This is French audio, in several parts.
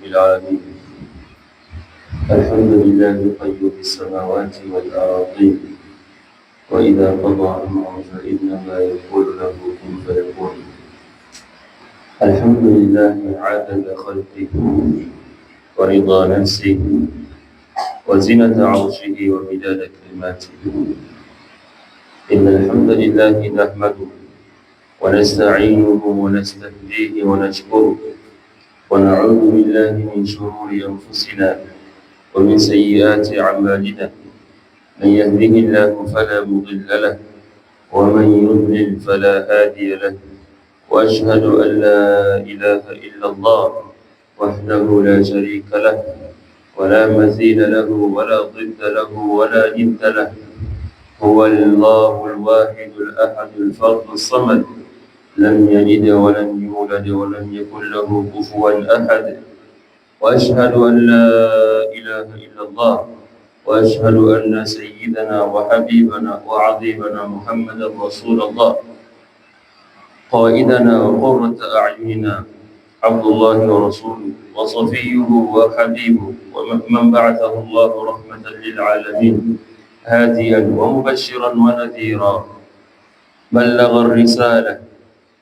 العالمين. الحمد لله قيوم السماوات والأراضين، وإذا قضى أمرا فإنما يقول له كن فيكون. الحمد لله عدد خلقه ورضا نفسه وزنة عرشه ومداد كلماته. إن الحمد لله نحمده ونستعينه ونستهديه ونشكره، ونعوذ بالله من شرور أنفسنا ومن سيئات أعمالنا. من يهده الله فلا مضل له، ومن يضلل فلا هادي له. وأشهد أن لا إله إلا الله وحده لا شريك له، ولا مثيل له ولا ضد له ولا ند له. هو الله الواحد الأحد الفرد الصمد، لم يلد ولم يولد ولم يكن له كفوا أحد. وأشهد أن لا إله إلا الله، وأشهد أن سيدنا وحبيبنا وعظيمنا محمدا رسول الله، قائدنا وقرة أعيننا، عبد الله ورسوله وصفيه وحبيبه، ومن بعثه الله رحمة للعالمين، هاديا ومبشرا ونذيرا. بلغ الرسالة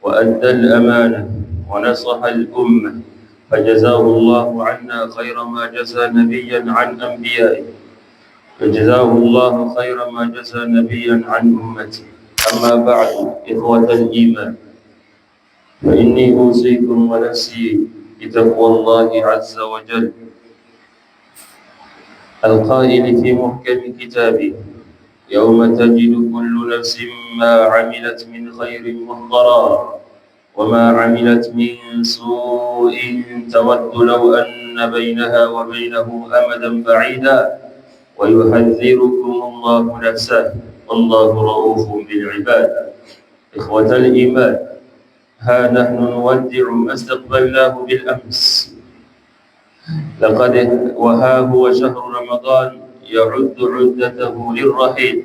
وأدى الأمانة ونصح الأمة، فجزاه الله عنا خير ما جزى نبيا عن أنبيائه، فجزاه الله خير ما جزى نبيا عن أمته. أما بعد، إخوة الإيمان، فإني أوصيكم ونفسي بتقوى الله عز وجل، القائل في محكم كتابه: يوم تجد كل نفس ما عملت من خير محضرا، وما عملت من سوء تود لو أن بينها وبينه أمدا بعيدا، ويحذركم الله نفسه، والله رؤوف بالعباد. إخوة الإيمان، ها نحن نودع ما استقبلناه بالأمس، وها هو شهر رمضان يعد عدته للرحيل.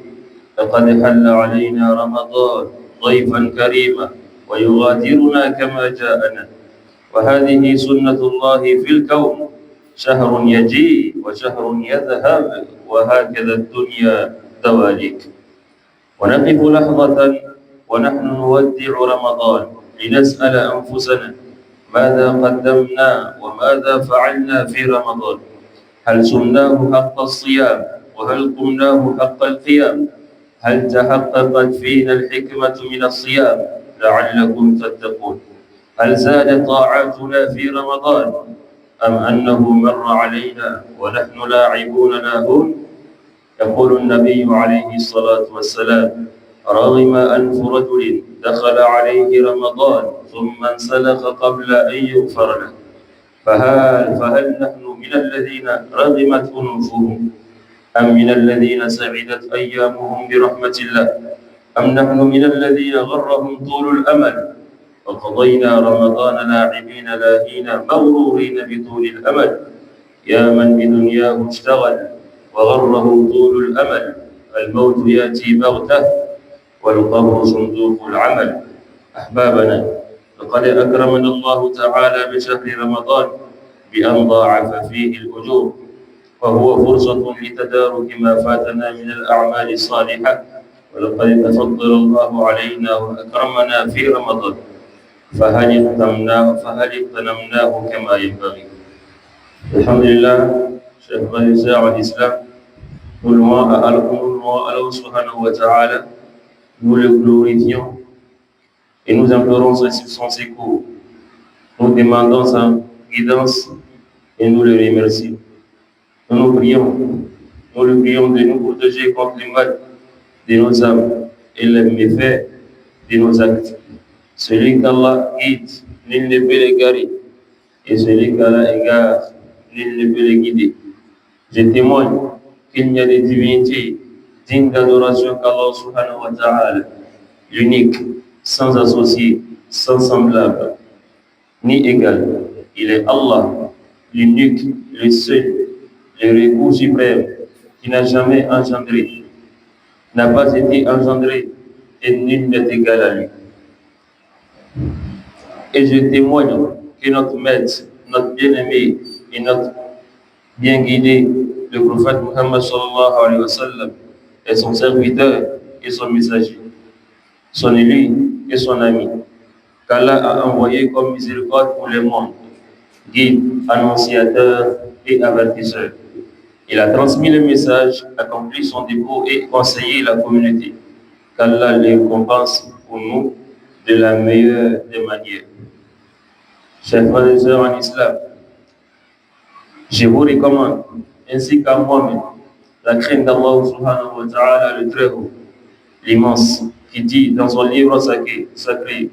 لقد حل علينا رمضان ضيفا كريما ويغادرنا كما جاءنا، وهذه سنة الله في الكون، شهر يجيء وشهر يذهب، وهكذا الدنيا دواليك. ونقف لحظة ونحن نودع رمضان لنسأل أنفسنا: ماذا قدمنا وماذا فعلنا في رمضان؟ هل صمناه حق الصيام؟ وهل قمناه حق القيام؟ هل تحققت فينا الحكمة من الصيام لعلكم تتقون؟ هل زادت طاعاتنا في رمضان، أم أنه مر علينا ونحن لاعبون لاهون؟ يقول النبي عليه الصلاة والسلام: رغم أنف رجل دخل عليه رمضان ثم انسلخ قبل أن يغفر له. فهل نحن من الذين رغمت أنوفهم، أم من الذين سعدت أيامهم برحمة الله، أم نحن من الذين غرهم طول الأمل وقضينا رمضان لاعبين لاهين مغرورين بطول الأمل؟ يا من بدنياه اشتغل وغره طول الأمل، الموت يأتي بغتة والقبر صندوق العمل. أحبابنا، لقد أكرمنا الله تعالى بشهر رمضان بأن ضاعف فيه الأجور، وهو فرصة لتدارك ما فاتنا من الأعمال الصالحة. ولقد تفضل الله علينا وأكرمنا في رمضان، فهل اغتنمناه كما ينبغي؟ الحمد لله. Chers frères et sœurs en islam, nous louons Allah subhanahu wa ta'ala, nous le glorifions et nous implorons son secours. Nous demandons sa guidance et nous le remercions. Nous le prions de nous protéger contre le mal de nos âmes et les méfaits de nos actes. Celui qu'Allah guide, nul ne peut l'égarer, et celui qu'Allah égare, nul ne peut le guider. Je témoigne qu'il n'y a de divinité digne d'adoration qu'Allah subhanahu wa ta'ala, l'unique, sans associé, sans semblable, ni égal. Il est Allah, l'unique, le seul, le recours suprême, qui n'a jamais engendré, n'a pas été engendré, et nul n'est égal à lui. Et je témoigne que notre maître, notre bien-aimé, et notre bien guidé, le prophète Muhammad sallallahu alayhi wa sallam, est son serviteur et son messager, son élu et son ami, qu'Allah a envoyé comme miséricorde pour les mondes, guide, annonciateur et avertisseur. Il a transmis le message, accompli son dépôt et conseillé la communauté. Qu'Allah les récompense pour nous de la meilleure des manières. Chers frères et sœurs en islam, je vous recommande, ainsi qu'à moi-même, la crainte d'Allah subhanahu wa ta'ala, le très haut, l'immense, qui dit dans son livre sacré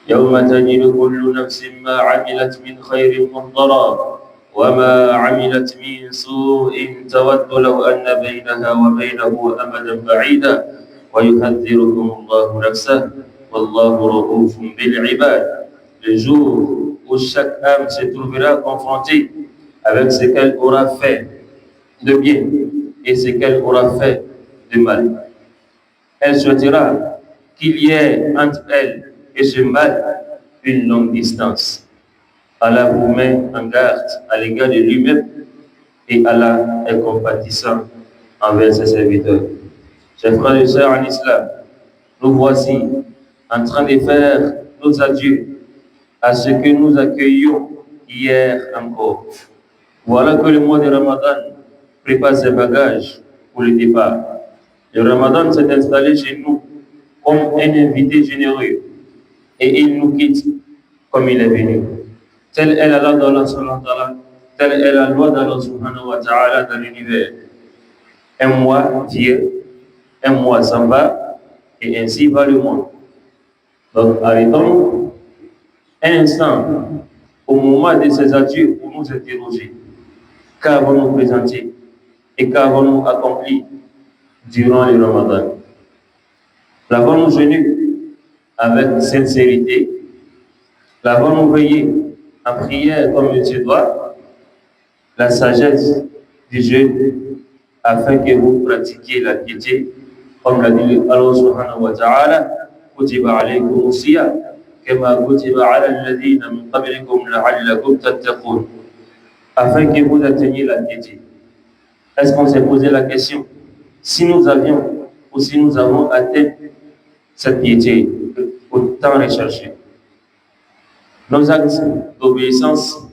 يوم تجد كل نفس ما عملت من خير محضرا وما عملت من سوء تود لو أن بينها وبينه أمدا بعيدا ويحذركم الله نفسه والله رؤوف بالعباد. Le jour où chaque âme se trouvera confrontée avec ce qu'elle aura fait de bien et ce qu'elle aura fait de mal. Elle souhaitera qu'il y ait entre elle et ce mal une longue distance. Allah vous met en garde à l'égard de lui-même et Allah est compatissant envers ses serviteurs. Chers frères et sœurs en islam, nous voici en train de faire nos adieux à ce que nous accueillions hier encore. Voilà que le mois de Ramadan prépare ses bagages pour le départ. Le Ramadan s'est installé chez nous comme un invité généreux et il nous quitte comme il est venu. Telle est la loi d'Allah subhanahu wa ta'ala, telle est la loi d'Allah subhanahu wa ta'ala dans l'univers. Un mois vient, un mois s'en va, et ainsi va le monde. Donc arrêtons un instant au moment de ces adieux pour nous interroger. Qu'avons-nous présenté et qu'avons-nous accompli durant le Ramadan? L'avons-nous jeûné avec sincérité? L'avons-nous veillé en prière comme il se doit? La sagesse du jeûne afin que vous pratiquiez la piété, comme l'a dit Allah subhanahu wa ta'ala, kutiba alaykum as-siyam kama kutiba ala alladhina min qablikum la'allakum tattaqun, afin que vous atteigniez la piété. Est-ce qu'on s'est posé la question si nous avions ou si nous avons atteint cette piété autant recherchée? Nos actes d'obéissance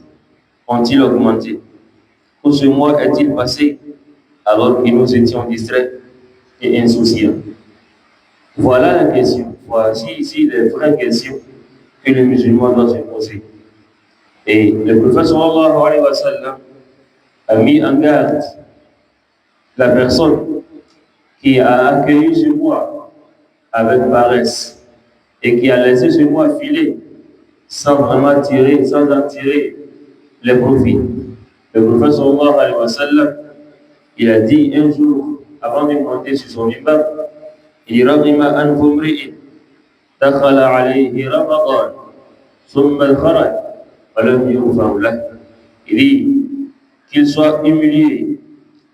ont-ils augmenté? Ou ce mois est-il passé alors que nous étions distraits et insouciants? Voilà la question. Voici ici les vraies questions que le musulman doit se poser. Et le prophète sallallahu alayhi wa sallam a mis en garde la personne qui a accueilli ce mois avec paresse et qui a laissé ce mois filer sans vraiment en tirer les profits. Le prophète sallallahu alayhi wa sallam, il a dit un jour, avant de monter sur son minbar, il dit Raghima anfu mri'in dakhala alayhi Ramadan thumma kharaj wa lam yughfar lahu. Il dit qu'il soit humilié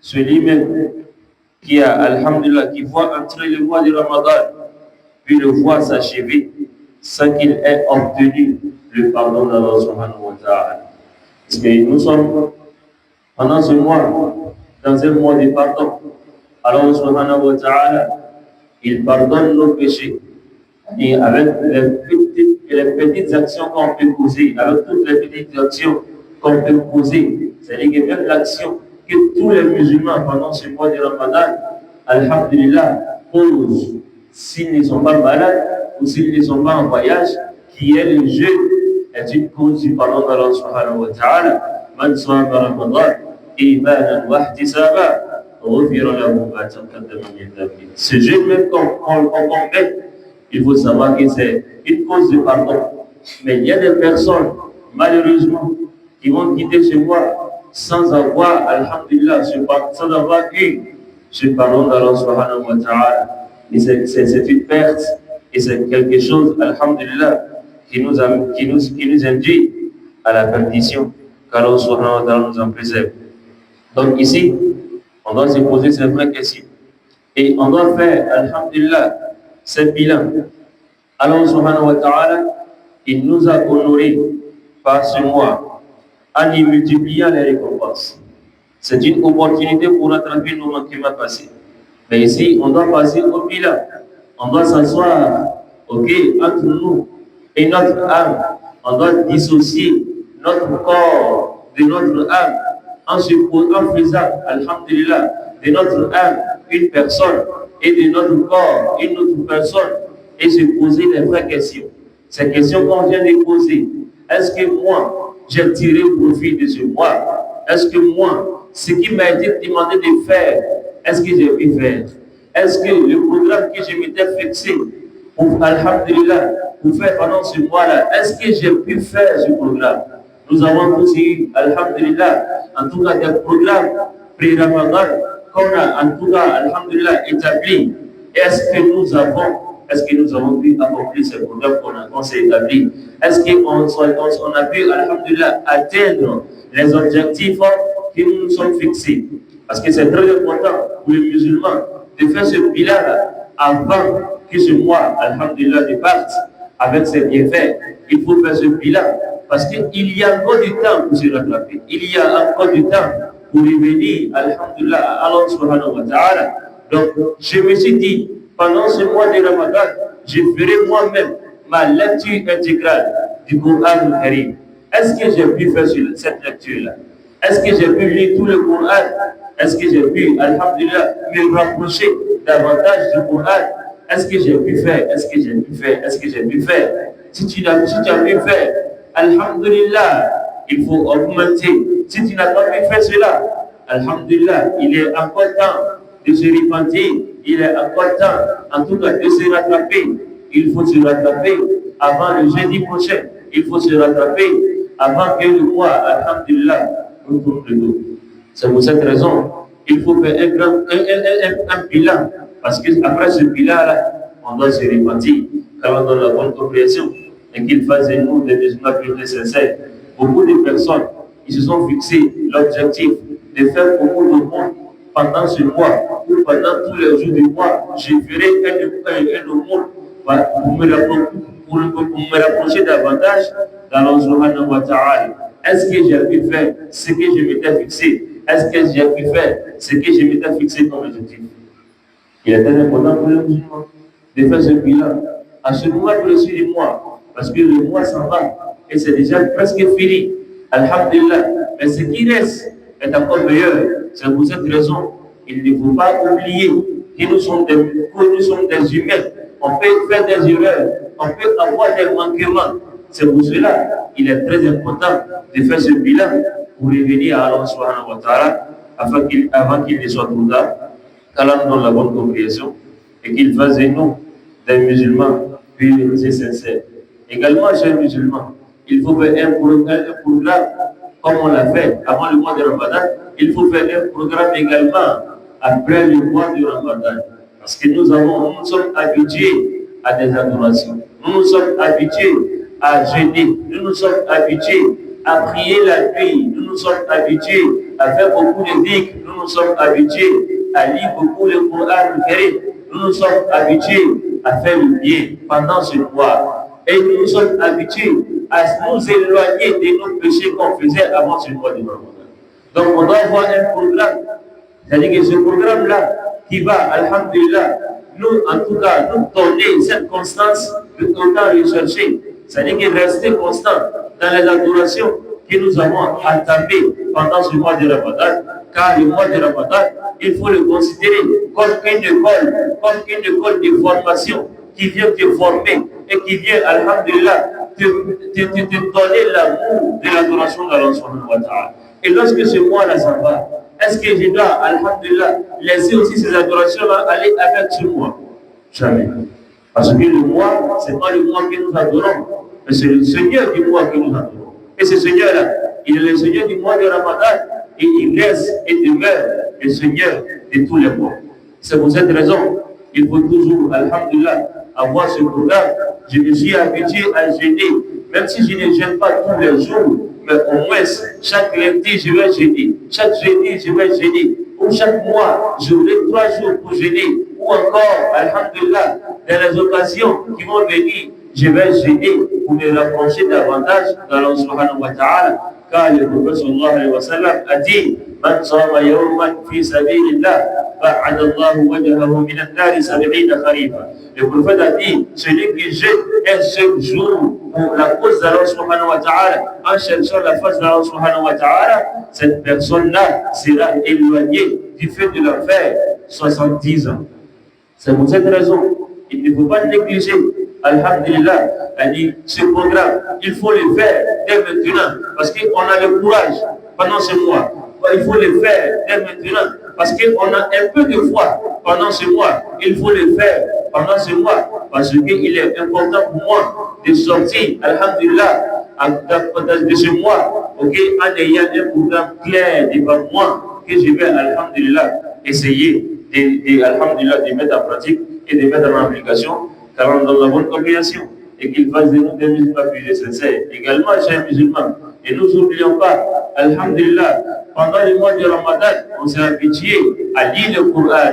celui-même qui a, alhamdulillah, qui voit entrer le mois de Ramadan, puis le voit s'achever sans qu'il ait obtenu le pardon d'Allah subhanahu wa ta'ala. Parce que nous sommes pendant ce mois dans un mois de pardon. Allah subhanahu wa ta'ala, il pardonne nos péchés. Et avec les petites actions qu'on peut poser, avec toutes les petites actions qu'on peut poser, c'est-à-dire que même l'action que tous les musulmans pendant ce mois de Ramadan, alhamdulillah, posent, s'ils ne sont pas malades ou s'ils ne sont pas en voyage, qui est le jeûne, est une cause du pardon d'Allah subhanahu wa ta'ala. Man sama Ramadan imanan wa ihtisaba ghufira lahu ma taqaddama min dhanbihi. Ce jeûne même qu'on met, il faut savoir que c'est une cause de pardon. Mais il y a des personnes, malheureusement, qui vont quitter ce mois sans avoir, alhamdulillah, sans avoir eu ce pardon d'Allah subhanahu wa ta'ala. Et c'est une perte et c'est quelque chose, alhamdulillah, qui nous induit à la perdition, qu'Allah subhanahu wa ta'ala nous en préserve. Donc ici, on doit se poser ces vraies questions. Et on doit faire, alhamdulillah, ce bilan. Allah subhanahu wa ta'ala, il nous a honorés par ce mois en y multipliant les récompenses. C'est une opportunité pour rattraper nos manquements passés. Mais ici, on doit passer au bilan. On doit s'asseoir, ok, entre nous et notre âme. On doit dissocier notre corps de notre âme en faisant, alhamdulillah, de notre âme une personne et de notre corps une autre personne et se poser les vraies questions. Ces questions qu'on vient de poser, est-ce que moi, j'ai tiré profit de ce moi? Est-ce que moi, ce qui m'a été demandé de faire, est-ce que j'ai pu faire? Est-ce que le programme que je m'étais fixé pour, alhamdulillah, pour faire pendant ce mois-là, est-ce que j'ai pu faire ce programme? Nous avons tous eu, alhamdulillah, en tout cas des programmes pré-Ramadan qu'on a en tout cas, alhamdulillah, établi. Est-ce que nous avons pu accomplir ce programme qu'on s'est établi? Est-ce qu'on a pu, alhamdulillah, atteindre les objectifs que nous nous sommes fixés? Parce que c'est très important pour les musulmans de faire ce bilan-là avant que ce mois, alhamdulillah, ne parte avec ses bienfaits. Il faut faire ce bilan parce qu'il y a encore du temps pour se rattraper. Il y a encore du temps pour revenir, alhamdulillah, à Allah subhanahu wa ta'ala. Donc, je me suis dit, pendant ce mois de Ramadan, je ferai moi-même ma lecture intégrale du Coran al-Karim. Est-ce que j'ai pu faire cette lecture-là? Est-ce que j'ai pu lire tout le Coran? Est-ce que j'ai pu, alhamdulillah, me rapprocher davantage du Coran? Est-ce que j'ai pu faire? Est-ce que j'ai pu faire? Est-ce que j'ai pu faire? Si tu as pu faire, alhamdulillah, il faut augmenter. Si tu n'as pas pu faire cela, alhamdulillah, il est encore temps de se repentir. Il est encore temps, en tout cas, de se rattraper. Il faut se rattraper avant le jeudi prochain. Il faut se rattraper avant que le mois, alhamdulillah, nous tourne le dos. C'est pour cette raison qu'il faut faire un bilan. Parce qu'après ce bilan-là, on doit se repentir, car on donne la bonne compréhension et qu'il fasse de nous des musulmans plus sincères. Beaucoup de personnes, ils se sont fixés l'objectif de faire beaucoup de monde pendant ce mois ou pendant tous les jours du mois. Je ferai un monde pour me rapprocher davantage d'Allah subhanahu wa ta'ala. Est-ce que j'ai pu faire ce que je m'étais fixé? Est-ce que j'ai pu faire ce que je m'étais fixé comme objectif? Il est très important pour les musulmans de faire ce bilan à ce moment précis du mois, parce que le mois s'en va et c'est déjà presque fini. Alhamdulillah. Mais ce qui reste est encore meilleur. C'est pour cette raison qu'il ne faut pas oublier que nous sommes des humains. On peut faire des erreurs, on peut avoir des manquements. C'est pour cela qu'il est très important de faire ce bilan pour revenir à Allah subhanahu wa ta'ala avant qu'il ne soit trop tard, qu'Allah nous donne la bonne compréhension et qu'il fasse de nous des musulmans purs et sincères. Également, chers musulmans, il faut faire un programme comme on l'a fait avant le mois de Ramadan. Il faut faire un programme également après le mois de Ramadan. Parce que nous sommes habitués à des adorations. Nous nous sommes habitués à jeûner. Nous nous sommes habitués à prier la nuit. Nous nous sommes habitués à faire beaucoup de dhikr. Nous nous sommes habitués à lire beaucoup le Coran. Nous nous sommes habitués à faire le bien pendant ce mois. Et nous nous sommes habitués à nous éloigner de nos péchés qu'on faisait avant ce mois de Ramadan. Donc on doit avoir un programme. C'est-à-dire que ce programme-là qui va, alhamdulillah, nous, en tout cas, nous donner cette constance que nous avons recherché. C'est-à-dire que rester constant dans les adorations que nous avons entamées pendant ce mois de Ramadan. Car le mois de Ramadan, il faut le considérer comme une école de formation qui vient te former et qui vient, alhamdulillah, te donner l'amour de l'adoration d'Allah subhanahu wa ta'ala. Et lorsque ce mois-là s'en va, est-ce que je dois, alhamdulillah, laisser aussi ces adorations-là aller avec ce mois? Jamais. Parce que le mois, ce n'est pas le mois que nous adorons, mais c'est le Seigneur du mois que nous adorons. Et ce Seigneur-là, il est le Seigneur du mois de Ramadan et il reste et demeure le Seigneur de tous les mois. C'est pour cette raison qu'il faut toujours, alhamdulillah, avoir ce programme. Je me suis habitué à jeûner, même si je ne jeûne pas tous les jours, mais au moins chaque lundi je vais jeûner, chaque jeudi je vais jeûner, ou chaque mois j'aurai 3 jours pour jeûner, ou encore, alhamdulillah, dans les occasions qui vont venir, je vais jeûner pour me rapprocher davantage d'Allah subhanahu wa ta'ala. car le prophète sallallahu alayhi wa sallam a dit Man sama yawman fi sabilillah ba'ada Allahu wajhahu min an-nar 70 kharifa. Le prophète a dit celui qui jette un seul jour pour la cause d'Allah subhanahu wa ta'ala en cherchant la face d'Allah subhanahu wa ta'ala, cette personne-là sera éloignée du fait de l'enfer 70 ans. C'est pour cette raison, il ne faut pas négliger. Alhamdulillah, elle dit, ce programme, il faut le faire dès maintenant, parce qu'on a le courage pendant ce mois. Il faut le faire dès maintenant, parce qu'on a un peu de foi pendant ce mois. Il faut le faire pendant ce mois, parce qu'il est important pour moi de sortir, alhamdulillah, de ce mois, ok, en ayant un programme clair devant moi, que je vais, alhamdulillah, essayer de mettre en pratique et de mettre en application, car on dans la bonne compréhension, et qu'il fasse de nous des musulmans plus sincères. Également, chers musulmans, et nous n'oublions pas, alhamdulillah, pendant le mois de Ramadan, on s'est habitué à lire le Coran,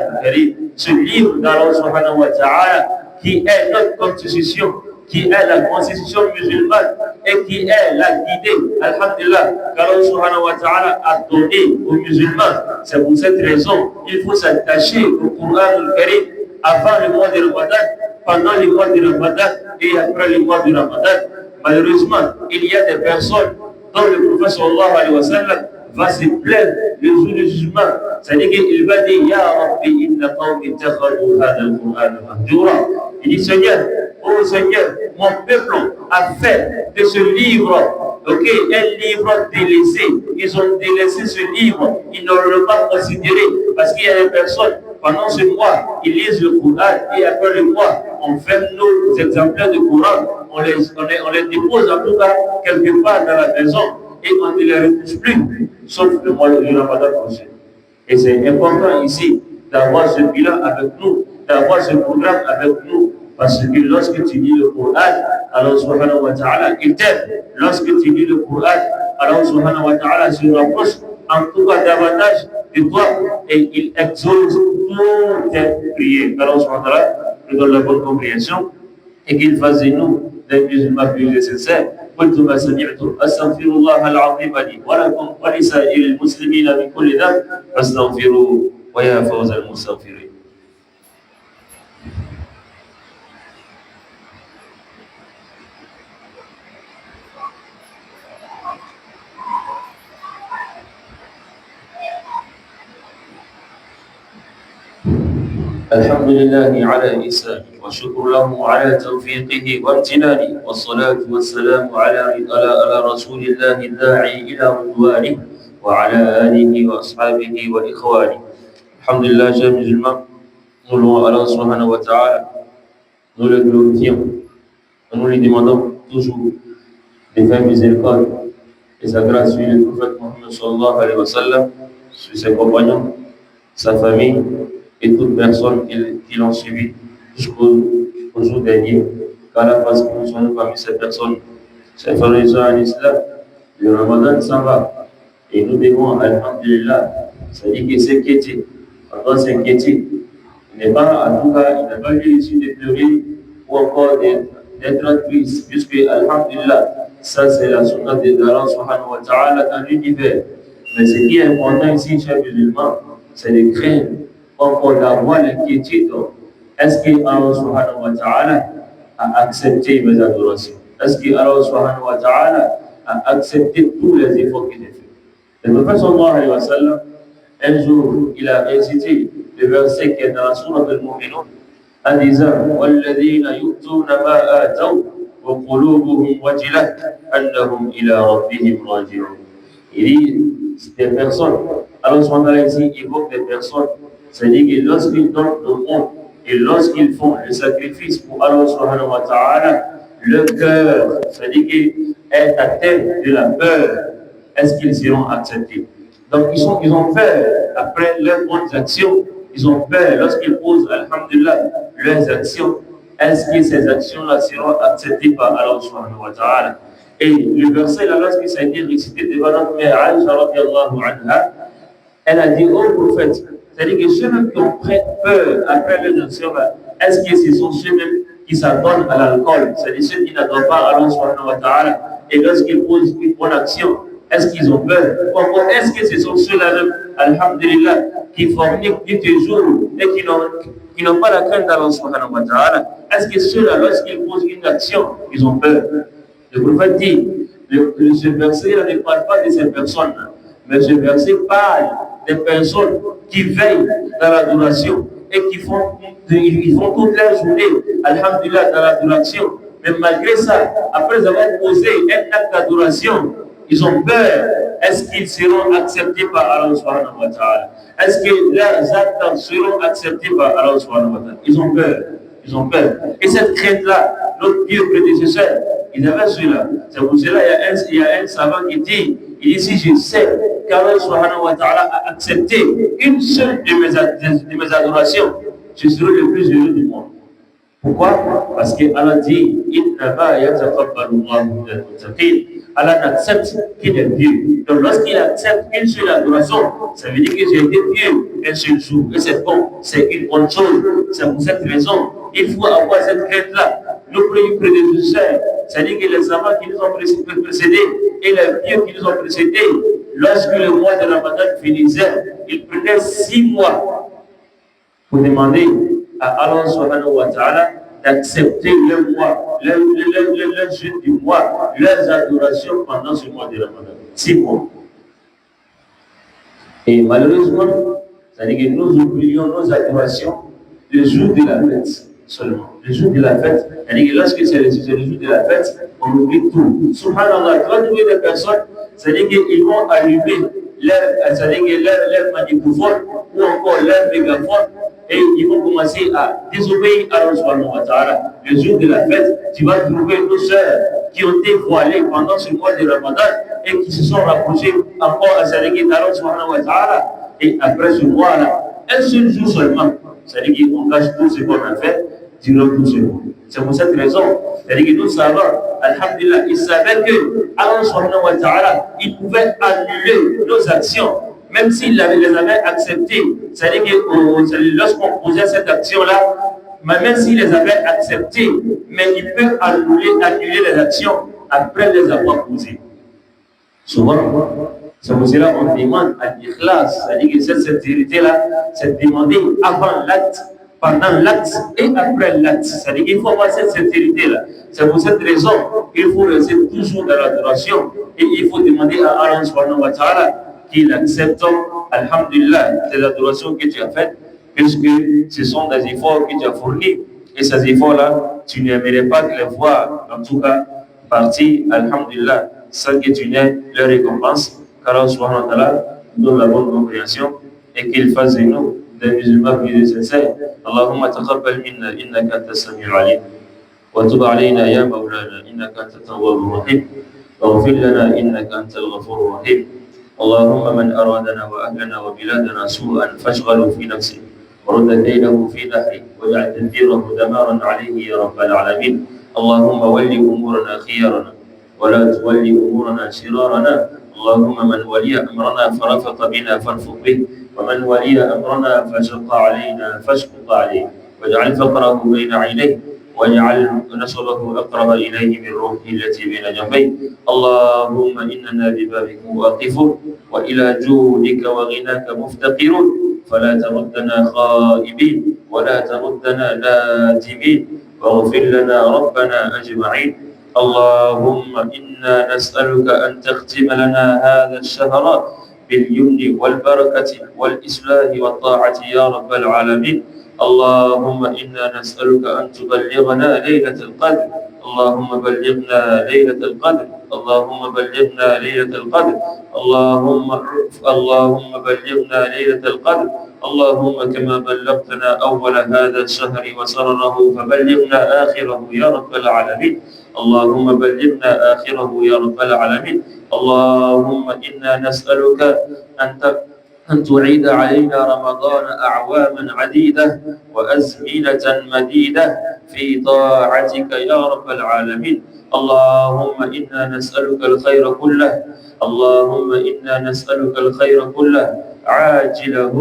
ce livre d'Allah subhanahu wa ta'ala, qui est notre constitution, qui est la constitution musulmane et qui est la guidée, alhamdulillah, qu'Allah subhanahu wa ta'ala a donné aux musulmans. C'est pour cette raison qu'il faut s'attacher au Coran al-Karim avant le mois de Ramadan, pendant le mois de Ramadan et après le mois de Ramadan. Malheureusement, il y a des personnes dont le prophète sallallahu alayhi wa sallam va se plaindre le jour du jugement. C'est-à-dire qu'il va dire Ya Rabbi inna qawmi ittakhadhu hadha al-Qur'an mahjura. Il dit Seigneur, oh Seigneur, mon peuple a fait de ce livre, ok, un livre délaissé. Ils ont délaissé ce livre, ils ne l'ont pas considéré parce qu'il y a des personnes, pendant ce mois, ils lisent le Coran et après le mois, on fait nos exemplaires de Coran, on les dépose en tout cas quelque part dans la maison et on ne les retouche plus, sauf le mois de Ramadan prochain. Et c'est important ici d'avoir ce bilan avec nous, d'avoir ce programme avec nous, parce que lorsque tu lis le Coran, Allah subhanahu wa ta'ala, il t'aime. Lorsque tu lis le Coran, Allah subhanahu wa ta'ala se rapproche en tout cas davantage de toi et il exauce toutes tes prières. Allah subhanahu wa ta'ala nous donne la bonne compréhension et qu'il fasse de nous des musulmans plus sincères. قلت ما سمعت أستغفر الله العظيم لي ولكم ولسائر المسلمين من كل ذنب فاستغفروه ويا فوز المستغفرين. الحمد لله على إحسانه وشكر له على توفيقه وامتنانه والصلاة والسلام على رسول الله الداعي إلى رضوانه وعلى آله وأصحابه وإخوانه. الحمد لله chers musulmans, nous louons Allah subhanahu wa ta'ala, nous le glorifions, nous lui demandons toujours de faire miséricorde et sa grâce sur le prophète Mohammed sallallahu alayhi wa sallam, sur ses compagnons, sa famille et toutes personnes qui l'ont suivi jusqu'au jour dernier. Car la face que nous sommes parmi ces personnes, ces frères et sœurs en islam, le Ramadan s'en va. Et nous devons, alhamdulillah, c'est-à-dire que s'inquiéter. On doit s'inquiéter. Il n'est pas, en tout cas, il n'a pas lieu ici de pleurer ou encore d'être triste, puisque, alhamdulillah, ça c'est la sunna de Allah subhanahu wa ta'ala dans l'univers. Mais ce qui est important ici, chers musulmans, c'est de craindre, encore d'avoir l'inquiétude. Est-ce que Allah subhanahu wa ta'ala a accepté mes adorations? Est-ce que Allah subhanahu wa ta'ala a accepté tous les efforts que j'ai faits? Le prophète sallallahu alayhi wa sallam, un jour, il a récité le verset qui est dans la sourate al-Mu'minun en disant وَالَّذِينَ يُؤْتُونَ مَا آتَوْا وَقُلُوبُهُمْ وَجِلَةٌ أَنَّهُمْ إِلَىٰ رَبِّهِمْ راجعون. Il dit des personnes, Allah subhanahu wa ta'ala ici évoque des personnes, c'est-à-dire que lorsqu'ils donnent le monde et lorsqu'ils font le sacrifice pour Allah subhanahu wa ta'ala, le cœur, c'est-à-dire qu'il est atteint de la peur, est-ce qu'ils seront acceptés? Donc ils ont peur après leurs bonnes actions, ils ont peur lorsqu'ils posent, alhamdulillah, leurs actions, est-ce que ces actions-là seront acceptées par Allah subhanahu wa ta'ala? Et le verset là, lorsqu'il s'est été récité devant notre mère Aïcha radiyallahu anha, elle a dit au prophète, c'est-à-dire que ceux-mêmes qui ont peur après leurs actions, est-ce que ce sont ceux-mêmes qui s'adonnent à l'alcool? C'est-à-dire ceux qui n'adorent pas Allah subhanahu wa ta'ala, et lorsqu'ils posent une bonne action, Est-ce qu'ils ont peur? Ou encore, est-ce que ce sont ceux-là même, alhamdulillah, qui forniquent du toujours et qui n'ont pas la crainte d'Allah subhanahu wa ta'ala? Est-ce que ceux-là, lorsqu'ils posent une action, ils ont peur? Le prophète dit, ce verset ne parle pas de ces personnes, mais ce verset parle des personnes qui veillent dans l'adoration et ils font toute leur journée, alhamdulillah, dans l'adoration. Mais malgré ça, après avoir posé un acte d'adoration, ils ont peur. Est-ce qu'ils seront acceptés par Allah subhanahu wa ta'ala? Est-ce que leurs actes seront acceptés par Allah subhanahu wa ta'ala? Ils ont peur. Ils ont peur. Et cette crainte-là, notre pieux prédécesseur, ils avaient cela. C'est pour cela qu'il y a un savant qui dit, il dit, si je sais qu'Allah subhanahu wa ta'ala a accepté une seule de mes adorations, je serai le plus heureux du monde. Pourquoi? Parce qu'Allah dit, Allah n'accepte qu'il est pieux. Donc lorsqu'il accepte une seule adoration, ça veut dire que j'ai été pieux un seul jour. Et c'est bon, c'est une bonne chose. C'est pour cette raison, il faut avoir cette crainte-là. Nos premiers prédécesseurs, c'est-à-dire que les savants qui nous ont précédés et les pieux qui nous ont précédés, lorsque le mois de Ramadan finissait, ils prenaient 6 mois pour demander à Allah subhanahu wa ta'ala d'accepter le mois, le jeûne du mois, leurs adorations pendant ce mois de Ramadan. 6 mois. Et malheureusement, c'est-à-dire que nous oublions nos adorations le jour de la fête seulement. Le jour de la fête, c'est-à-dire que lorsque c'est le jour de la fête, on oublie tout. Subhanallah, tu vas trouver des personnes, c'est-à-dire qu'ils vont allumer leur magnétophone ou encore leur mégaphone et ils vont commencer à désobéir à Allah subhanahu wa ta'ala. Le jour de la fête, tu vas trouver nos sœurs qui ont été voilées pendant ce mois de Ramadan et qui se sont rapprochées encore à Allah subhanahu wa ta'ala. Et après ce mois-là, un seul jour seulement, c'est-à-dire qu'on cache tout ce qu'on a fait durant tout ce mois. C'est pour cette raison, c'est-à-dire que nous savons, alhamdulillah, ils savaient que Allah subhanahu wa ta'ala, il pouvait annuler nos actions, même s'il les avait acceptées. C'est-à-dire que lorsqu'on posait cette action-là, même s'il les avait acceptées, mais il peut annuler les actions après les avoir posées. Souvent, c'est pour cela qu'on demande à l'ikhlas, c'est-à-dire que cette sincérité-là, c'est demandé avant l'acte, pendant l'acte et après l'acte. C'est-à-dire qu'il faut avoir cette sincérité-là. C'est pour cette raison qu'il faut rester toujours dans l'adoration et il faut demander à Allah subhanahu wa ta'ala qu'il accepte, alhamdulillah, les adorations que tu as faites, puisque ce sont des efforts que tu as fournis. Et ces efforts-là, tu n'aimerais pas les voir, en tout cas, partir, alhamdulillah, sans que tu n'aies leur récompense. Car Allah subhanahu wa ta'ala nous donne la bonne compréhension et qu'il fasse de nous des musulmans plus sincères. Allahumma taqabbal minna innaka anta as-sami'ul 'alim wa tub 'alayna ya mawlana innaka anta at-tawwabur rahim waghfir lana innaka antal ghafurur rahim. اللهم من أرادنا وأهلنا وبلادنا سوءا فاشغله في نفسه ورد كيده في نحره واجعل تدبيره دمارا عليه يا رب العالمين. اللهم ول أمورنا خيارنا ولا تولي أمورنا شرارنا. اللهم من ولي أمرنا فرفق بنا فارفق به ومن ولي أمرنا فشق علينا فاشقق عليه واجعل فقره بين عينيه واجعل نصبه أقرب إليه من روحه التي بين جنبيه. اللهم إننا ببابك واقفون وإلى جودك وغناك مفتقرون فلا تردنا خائبين ولا تردنا نادمين واغفر لنا ربنا أجمعين. اللهم إنا نسألك أن تختم لنا هذا الشهر باليمن والبركة والإصلاح والطاعة يا رب العالمين. اللهم إنا نسألك أن تبلغنا ليلة القدر. اللهم بلغنا ليلة القدر. اللهم بلغنا ليلة القدر. اللهم بلغنا ليلة القدر. اللهم كما بلغتنا أول هذا الشهر وسرره فبلغنا آخره يا رب العالمين. اللهم بلغنا آخره يا رب العالمين. اللهم إنا نسألك أن تعيد علينا رمضان أعواما عديدة وأزمنة مديدة في طاعتك يا رب العالمين. اللهم إنا نسألك الخير كله. اللهم إنا نسألك الخير كله عاجله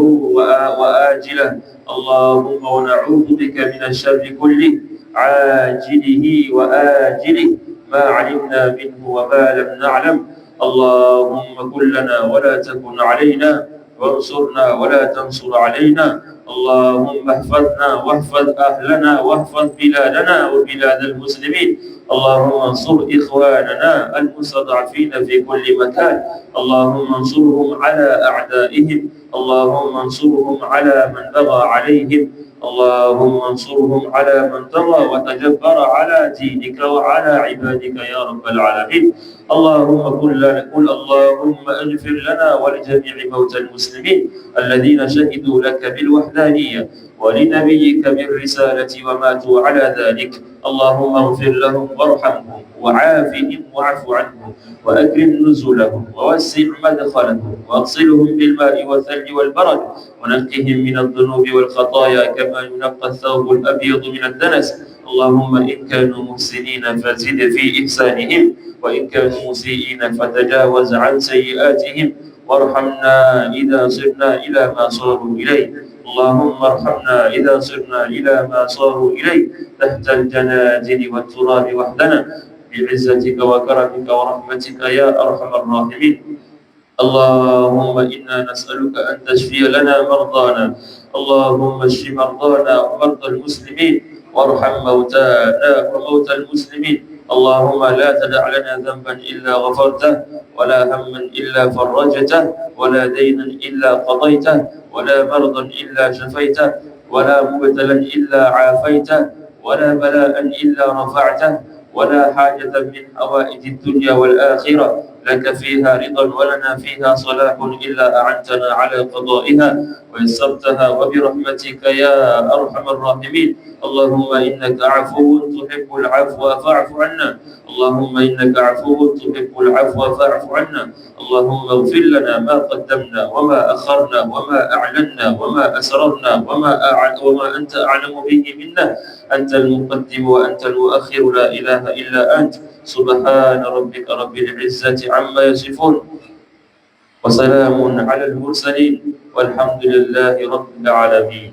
وآجله. اللهم ونعوذ بك من الشر كله عاجله وآجله ما علمنا منه وما لم نعلم. اللهم كن لنا ولا تكن علينا، وانصرنا ولا تنصر علينا. اللهم احفظنا واحفظ أهلنا واحفظ بلادنا وبلاد المسلمين. اللهم انصر إخواننا المستضعفين في كل مكان. اللهم انصرهم على أعدائهم. اللهم انصرهم على من بغى عليهم. اللهم انصرهم على من طغى وتجبر على دينك وعلى عبادك يا رب العالمين. اللهم قل اللهم اغفر لنا ولجميع موتى المسلمين الذين شهدوا لك بالوحدانية ولنبيك بالرسالة وماتوا على ذلك. اللهم اغفر لهم وارحمهم وعافهم واعف عنهم وأكرم نزلهم ووسع مدخلهم واغسلهم بالماء والثلج والبرد ونقهم من الذنوب والخطايا كما ينقى الثوب الأبيض من الدنس. اللهم إن كانوا محسنين فزد في إحسانهم، وإن كانوا مسيئين فتجاوز عن سيئاتهم، وارحمنا إذا صرنا إلى ما صاروا إليه. اللهم ارحمنا إذا صرنا إلى ما صاروا إليه تحت الجنادل والتراب وحدنا بعزتك وكرمك ورحمتك يا أرحم الراحمين. اللهم إنا نسألك أن تشفي لنا مرضانا. اللهم اشف مرضانا ومرضى المسلمين وارحم موتانا وموتى المسلمين. اللهم لا تدع لنا ذنبا إلا غفرته، ولا هما إلا فرجته، ولا دينا إلا قضيته، ولا مرضا إلا شفيته، ولا مبتلا إلا عافيته، ولا بلاء إلا رفعته، ولا حاجة من حوائج الدنيا والآخرة لك فيها رضا ولنا فيها صلاح إلا أعنتنا على قضائها ويسرتها وبرحمتك يا أرحم الراحمين. اللهم إنك عفو تحب العفو فاعف عنا. اللهم إنك عفو تحب العفو فاعف عنا. اللهم اغفر لنا ما قدمنا وما أخرنا وما أعلنا وما أسررنا وما أنت أعلم به منا. أنت المقدم وأنت المؤخر، لا إله إلا أنت. سبحان ربك رب العزة عما يصفون، وسلام على المرسلين، والحمد لله رب العالمين.